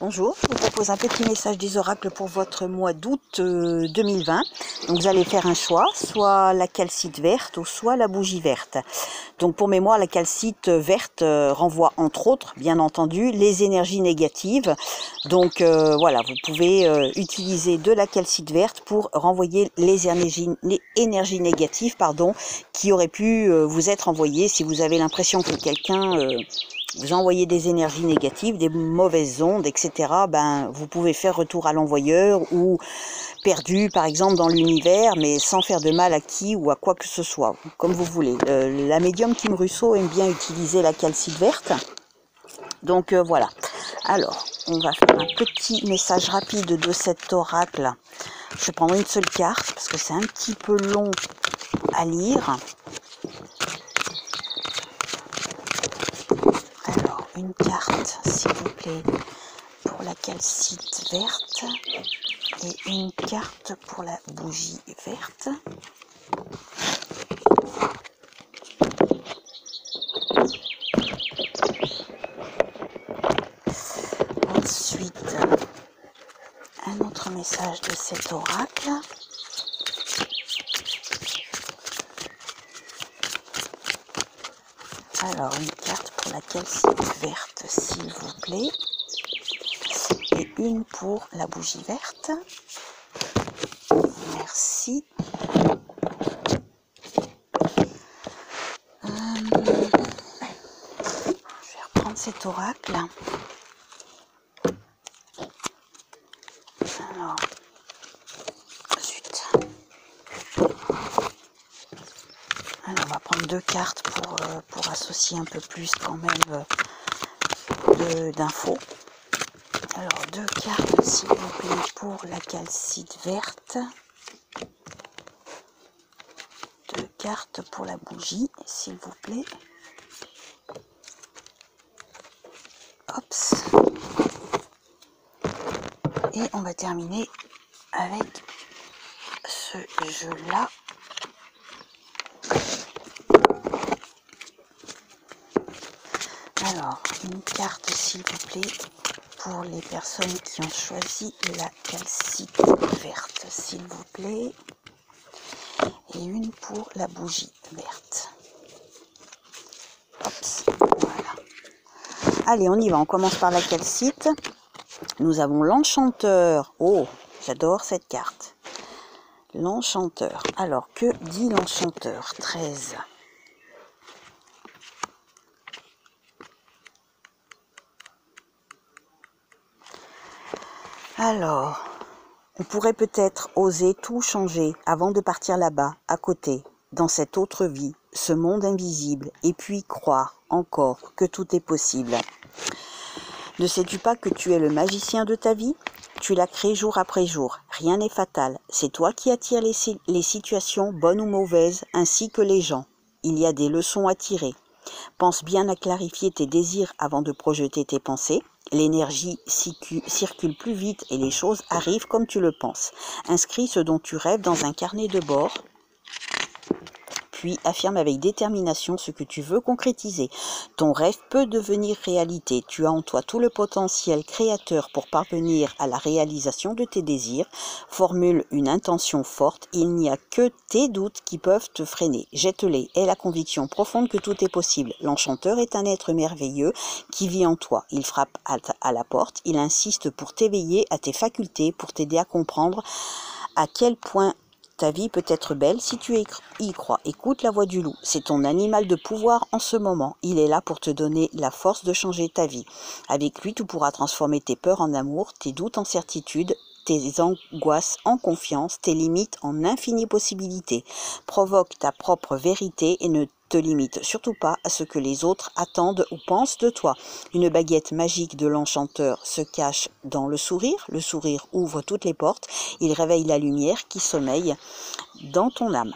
Bonjour, je vous propose un petit message des oracles pour votre mois d'août 2020. Donc vous allez faire un choix, soit la calcite verte ou soit la bougie verte. Donc pour mémoire, la calcite verte renvoie entre autres, bien entendu, les énergies négatives. Donc voilà, vous pouvez utiliser de la calcite verte pour renvoyer les énergies négatives qui auraient pu vous être envoyées si vous avez l'impression que quelqu'un... vous envoyez des énergies négatives, des mauvaises ondes, etc. Vous pouvez faire retour à l'envoyeur ou perdu, par exemple, dans l'univers, mais sans faire de mal à qui ou à quoi que ce soit, comme vous voulez. La médium Kim Russo aime bien utiliser la calcite verte. Donc voilà. Alors, on va faire un petit message rapide de cet oracle. Je vais prendre une seule carte parce que c'est un petit peu long à lire. Alors, une carte, s'il vous plaît, pour la calcite verte et une carte pour la bougie verte. Ensuite, un autre message de cet oracle. Alors, une carte pour la calcite verte, s'il vous plaît. Et une pour la bougie verte. Merci. Je vais reprendre cet oracle. Alors, zut. Alors, on va prendre deux cartes pour associer un peu plus quand même d'infos. Alors, deux cartes, s'il vous plaît, pour la calcite verte. Deux cartes pour la bougie, s'il vous plaît. Hops. Et on va terminer avec ce jeu-là. Alors, une carte, s'il vous plaît, pour les personnes qui ont choisi la calcite verte, s'il vous plaît. Et une pour la bougie verte. Hops, voilà. Allez, on y va, on commence par la calcite. Nous avons l'enchanteur. Oh, j'adore cette carte. L'enchanteur. Alors, que dit l'enchanteur? 13. Alors, on pourrait peut-être oser tout changer avant de partir là-bas, à côté, dans cette autre vie, ce monde invisible, et puis croire encore que tout est possible. Ne sais-tu pas que tu es le magicien de ta vie? Tu la crées jour après jour, rien n'est fatal, c'est toi qui attires les situations bonnes ou mauvaises, ainsi que les gens. Il y a des leçons à tirer. Pense bien à clarifier tes désirs avant de projeter tes pensées. L'énergie circule plus vite et les choses arrivent comme tu le penses. Inscris ce dont tu rêves dans un carnet de bord. Puis affirme avec détermination ce que tu veux concrétiser. Ton rêve peut devenir réalité. Tu as en toi tout le potentiel créateur pour parvenir à la réalisation de tes désirs. Formule une intention forte. Il n'y a que tes doutes qui peuvent te freiner. Jette-les. Aie la conviction profonde que tout est possible. L'enchanteur est un être merveilleux qui vit en toi. Il frappe à la porte. Il insiste pour t'éveiller à tes facultés, pour t'aider à comprendre à quel point ta vie peut être belle si tu y crois. Écoute la voix du loup. C'est ton animal de pouvoir en ce moment. Il est là pour te donner la force de changer ta vie. Avec lui, tu pourras transformer tes peurs en amour, tes doutes en certitude, tes angoisses en confiance, tes limites en infinies possibilités. Provoque ta propre vérité et ne te limite surtout pas à ce que les autres attendent ou pensent de toi. Une baguette magique de l'enchanteur se cache dans le sourire. Le sourire ouvre toutes les portes. Il réveille la lumière qui sommeille dans ton âme.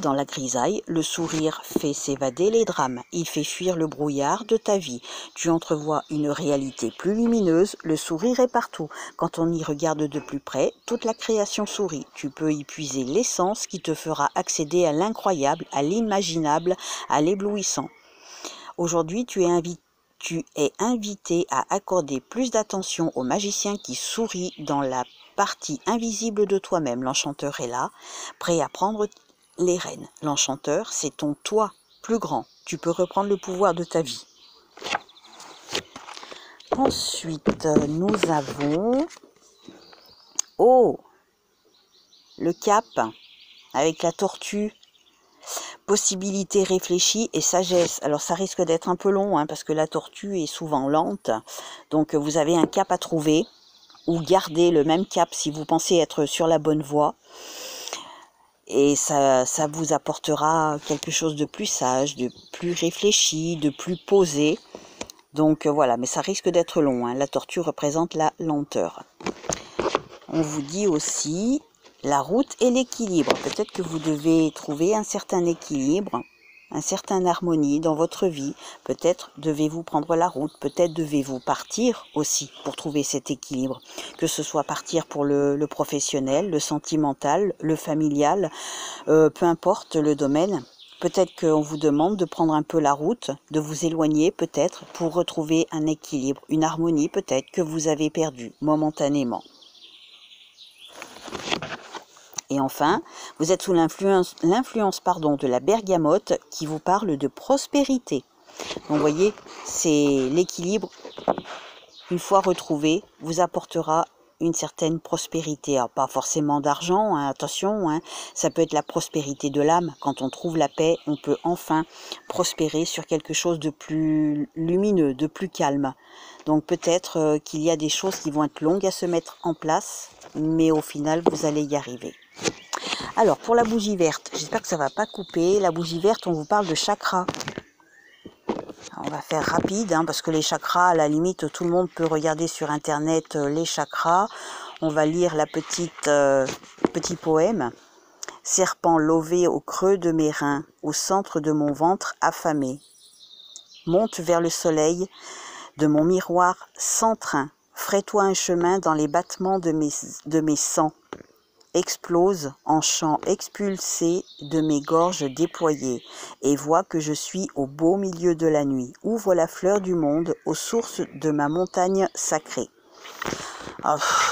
Dans la grisaille, le sourire fait s'évader les drames. Il fait fuir le brouillard de ta vie. Tu entrevois une réalité plus lumineuse. Le sourire est partout. Quand on y regarde de plus près, toute la création sourit. Tu peux y puiser l'essence qui te fera accéder à l'incroyable, à l'imaginable, à l'éblouissant. Aujourd'hui, tu Tu es invité à accorder plus d'attention au magicien qui sourit dans la partie invisible de toi-même. L'enchanteur est là, prêt à prendre les rênes. L'enchanteur, c'est ton toi plus grand. Tu peux reprendre le pouvoir de ta vie. Ensuite, nous avons... Oh, le cap avec la tortue. Possibilité réfléchie et sagesse. Alors ça risque d'être un peu long hein, parce que la tortue est souvent lente. Donc vous avez un cap à trouver ou gardez le même cap si vous pensez être sur la bonne voie. Et ça vous apportera quelque chose de plus sage, de plus réfléchi, de plus posé. Donc voilà, mais ça risque d'être long. Hein. La tortue représente la lenteur. On vous dit aussi... la route et l'équilibre. Peut-être que vous devez trouver un certain équilibre, un certain harmonie dans votre vie. Peut-être devez-vous prendre la route, peut-être devez-vous partir aussi pour trouver cet équilibre. Que ce soit partir pour le professionnel, le sentimental, le familial, peu importe le domaine. Peut-être qu'on vous demande de prendre un peu la route, de vous éloigner peut-être pour retrouver un équilibre, une harmonie peut-être que vous avez perdue momentanément. Et enfin, vous êtes sous l'influence de la bergamote qui vous parle de prospérité. Donc, vous voyez, c'est l'équilibre, une fois retrouvé, vous apportera une certaine prospérité. Alors, pas forcément d'argent, hein, attention, hein, ça peut être la prospérité de l'âme. Quand on trouve la paix, on peut enfin prospérer sur quelque chose de plus lumineux, de plus calme. Donc peut-être qu'il y a des choses qui vont être longues à se mettre en place, mais au final, vous allez y arriver. Alors, pour la bougie verte, j'espère que ça ne va pas couper. La bougie verte, on vous parle de chakras. On va faire rapide, hein, parce que les chakras, à la limite, tout le monde peut regarder sur Internet les chakras. On va lire la petit poème. Serpent lové au creux de mes reins, au centre de mon ventre affamé. Monte vers le soleil, de mon miroir sans train. Ferai-toi un chemin dans les battements de mes sangs. Explose en chant expulsé de mes gorges déployées, et vois que je suis au beau milieu de la nuit. Ouvre la fleur du monde aux sources de ma montagne sacrée.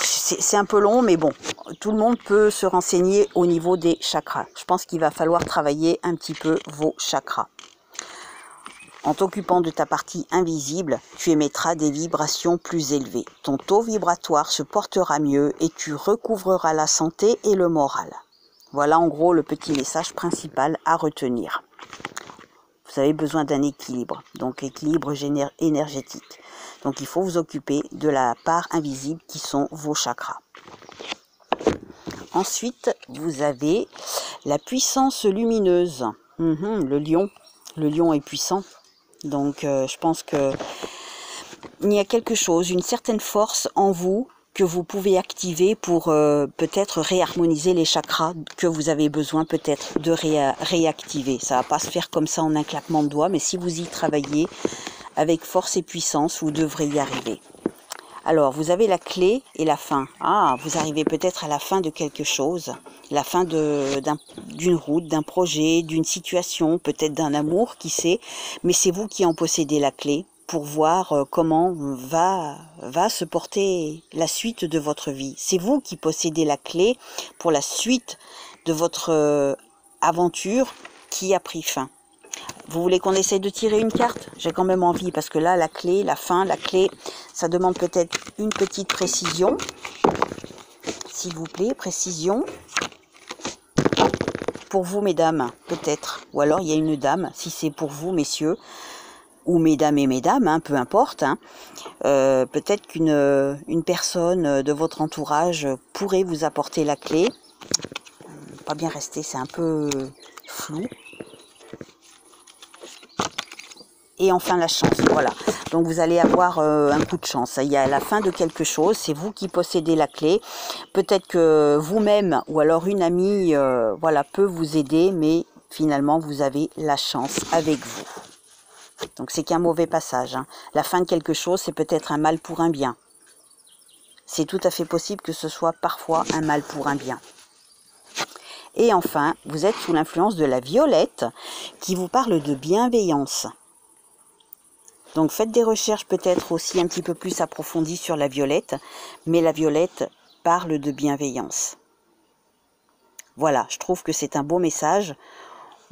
C'est un peu long, mais bon, tout le monde peut se renseigner au niveau des chakras. Je pense qu'il va falloir travailler un petit peu vos chakras. En t'occupant de ta partie invisible, tu émettras des vibrations plus élevées. Ton taux vibratoire se portera mieux et tu recouvreras la santé et le moral. Voilà en gros le petit message principal à retenir. Vous avez besoin d'un équilibre, donc équilibre énergétique. Donc il faut vous occuper de la part invisible qui sont vos chakras. Ensuite, vous avez la puissance lumineuse. Le lion. Le lion est puissant. Donc je pense que il y a quelque chose, une certaine force en vous que vous pouvez activer pour peut-être réharmoniser les chakras que vous avez besoin peut-être de réactiver. Ça ne va pas se faire comme ça en un claquement de doigts, mais si vous y travaillez avec force et puissance, vous devrez y arriver. Alors, vous avez la clé et la fin. Ah, vous arrivez peut-être à la fin de quelque chose, la fin d'une route, d'un projet, d'une situation, peut-être d'un amour, qui sait, mais c'est vous qui en possédez la clé pour voir comment va se porter la suite de votre vie. C'est vous qui possédez la clé pour la suite de votre aventure qui a pris fin. Vous voulez qu'on essaye de tirer une carte? J'ai quand même envie, parce que là, la clé, la fin, la clé, ça demande peut-être une petite précision. S'il vous plaît, précision. Pour vous, mesdames, peut-être. Ou alors, il y a une dame, si c'est pour vous, messieurs, ou mesdames et mesdames, hein, peu importe. Hein. Peut-être qu'une personne de votre entourage pourrait vous apporter la clé. Pas bien rester, c'est un peu flou. Et enfin la chance, voilà. Donc vous allez avoir un coup de chance. Il y a la fin de quelque chose, c'est vous qui possédez la clé. Peut-être que vous-même ou alors une amie voilà, peut vous aider, mais finalement vous avez la chance avec vous. Donc c'est qu'un mauvais passage. Hein. La fin de quelque chose, c'est peut-être un mal pour un bien. C'est tout à fait possible que ce soit parfois un mal pour un bien. Et enfin, vous êtes sous l'influence de la violette qui vous parle de bienveillance. Donc faites des recherches peut-être aussi un petit peu plus approfondies sur la violette, mais la violette parle de bienveillance. Voilà, je trouve que c'est un beau message.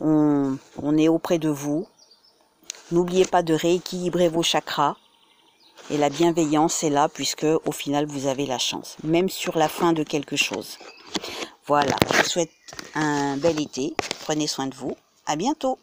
On est auprès de vous. N'oubliez pas de rééquilibrer vos chakras. Et la bienveillance est là puisque au final vous avez la chance, même sur la fin de quelque chose. Voilà, je vous souhaite un bel été. Prenez soin de vous. À bientôt.